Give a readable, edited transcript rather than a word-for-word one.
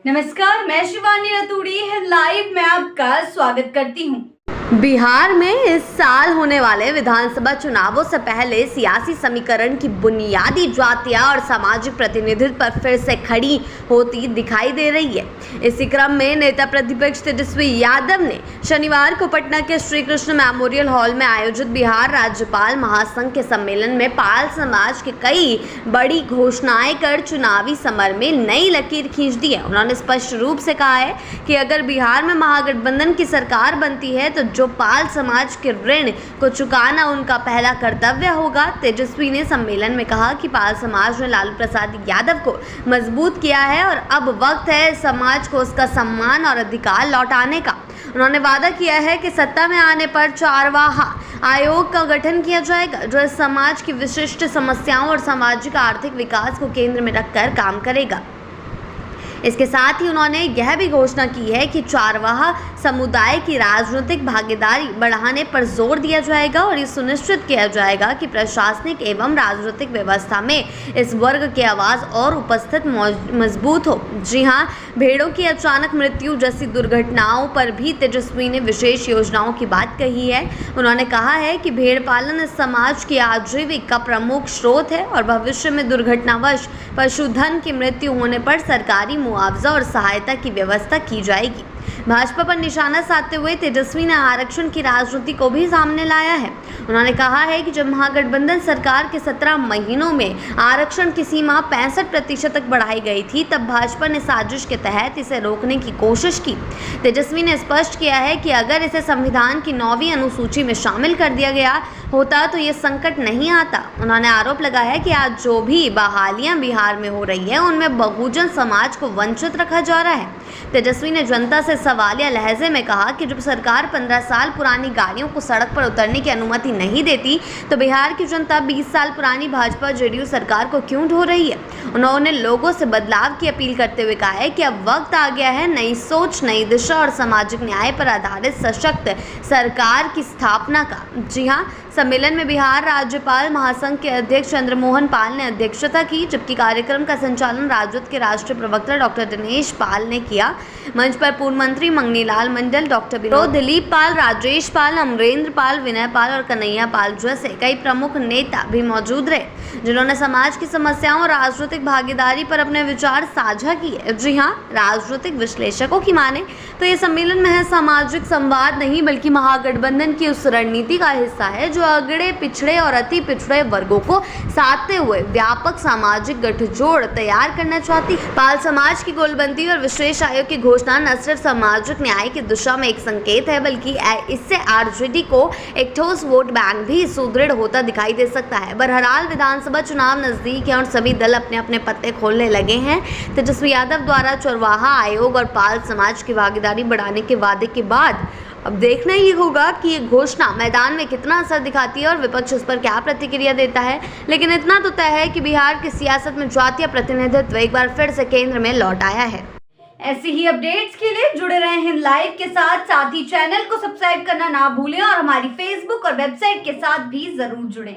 नमस्कार, मैं शिवानी रतूड़ी लाइव में आपका स्वागत करती हूँ। बिहार में इस साल होने वाले विधानसभा चुनावों से पहले सियासी समीकरण की बुनियादी जातीय और सामाजिक प्रतिनिधित्व पर फिर से खड़ी होती दिखाई दे रही है। इसी क्रम में नेता प्रतिपक्ष तेजस्वी यादव ने शनिवार को पटना के श्री कृष्ण मेमोरियल हॉल में आयोजित बिहार राज्यपाल महासंघ के सम्मेलन में पाल समाज की कई बड़ी घोषणाएं कर चुनावी समर में नई लकीर खींच दी है। उन्होंने स्पष्ट रूप से कहा है कि अगर बिहार में महागठबंधन की सरकार बनती है तो जो पाल समाज के ऋण को चुकाना उनका पहला कर्तव्य होगा। तेजस्वी ने सम्मेलन में कहा कि पाल समाज ने लालू प्रसाद यादव को मजबूत किया है और अब वक्त है समाज को उसका सम्मान और अधिकार लौटाने का। उन्होंने वादा किया है कि सत्ता में आने पर चारवाहा आयोग का गठन किया जाएगा जो इस समाज की विशिष्ट समस्याओं और सामाजिक आर्थिक विकास को केंद्र में रखकर काम करेगा। इसके साथ ही उन्होंने यह भी घोषणा की है कि चारवाहा समुदाय की राजनीतिक भागीदारी बढ़ाने पर जोर दिया जाएगा और ये सुनिश्चित किया जाएगा कि प्रशासनिक एवं राजनीतिक व्यवस्था में इस वर्ग की आवाज़ और उपस्थित मजबूत हो। जी हां, भेड़ों की अचानक मृत्यु जैसी दुर्घटनाओं पर भी तेजस्वी ने विशेष योजनाओं की बात कही है। उन्होंने कहा है कि भेड़ पालन इस समाज की आजीविका का प्रमुख स्रोत है और भविष्य में दुर्घटनावश पशुधन की मृत्यु होने पर सरकारी मुआवजा और सहायता की व्यवस्था की जाएगी। भाजपा पर निशाना साधते हुए तेजस्वी ने आरक्षण की राजनीति को भी सामने लाया है। उन्होंने कहा है कि जब महागठबंधन सरकार के 17 महीनों में आरक्षण की सीमा 65% तक बढ़ाई गई थी, तब भाजपा ने साजिश के तहत इसे रोकने की कोशिश की। तेजस्वी ने स्पष्ट किया है कि अगर इसे संविधान की 9वीं अनुसूची में शामिल कर दिया गया होता तो ये संकट नहीं आता। उन्होंने आरोप लगाया कि आज जो भी बहालियां बिहार में हो रही है उनमें बहुजन समाज को वंचित रखा जा रहा है। तेजस्वी ने जनता से सवालिया लहजे में कहा कि जब सरकार 15 साल पुरानी गाड़ियों को सड़क पर उतरने की अनुमति नहीं देती तो बिहार की जनता 20 साल पुरानी भाजपा जेडीयू सरकार को क्यों ढो रही है। उन्होंने लोगों से बदलाव की अपील करते हुए कहा है कि अब वक्त आ गया है नई सोच, नई दिशा और सामाजिक न्याय पर आधारित सशक्त सरकार की स्थापना का। जी हाँ, सम्मेलन में बिहार राज्यपाल महासंघ के अध्यक्ष चंद्रमोहन पाल ने अध्यक्षता की, जबकि कार्यक्रम का संचालन राजद के राष्ट्रीय प्रवक्ता डॉक्टर दिनेश पाल ने किया। मंच पर पूर्व मंत्री मंगनीलाल मंडल, डॉक्टर दिलीप पाल, राजेश पाल, अमरेंद्र पाल, विनय पाल और कन्हैया पाल जैसे कई प्रमुख नेता भी मौजूद रहे, जिन्होंने समाज की समस्याओं और राजनीतिक भागीदारी पर अपने विचार साझा किए। जी हाँ, राजनीतिक विश्लेषकों की माने तो ये सम्मेलन महज सामाजिक संवाद नहीं बल्कि महागठबंधन की उस रणनीति का हिस्सा है जो अगड़े, पिछड़े और अति पिछड़े वर्गों को साधते हुए व्यापक सामाजिक गठजोड़ तैयार करना चाहती। पाल समाज की गोलबंदी और विशेष आयोग की घोषणा न सिर्फ सामाजिक न्याय की दिशा में एक संकेत है बल्कि इससे आरजेडी को एक ठोस वोट बैंक भी सुदृढ़ होता दिखाई दे सकता है। बहरहाल विधानसभा चुनाव नजदीक है और सभी दल अपने अपने पत्ते खोलने लगे हैं। तेजस्वी यादव द्वारा चरवाहा आयोग और पाल समाज की भागीदारी बढ़ाने के वादे के बाद अब देखना ही होगा कि ये घोषणा मैदान में कितना असर दिखाती है और विपक्ष इस पर क्या प्रतिक्रिया देता है। लेकिन इतना तो तय है कि बिहार की सियासत में जातीय प्रतिनिधित्व एक बार फिर से केंद्र में लौट आया है। ऐसी ही अपडेट्स के लिए जुड़े रहे हैं लाइव के साथ ही चैनल को सब्सक्राइब करना ना भूलें और हमारी फेसबुक और वेबसाइट के साथ भी जरूर जुड़ें।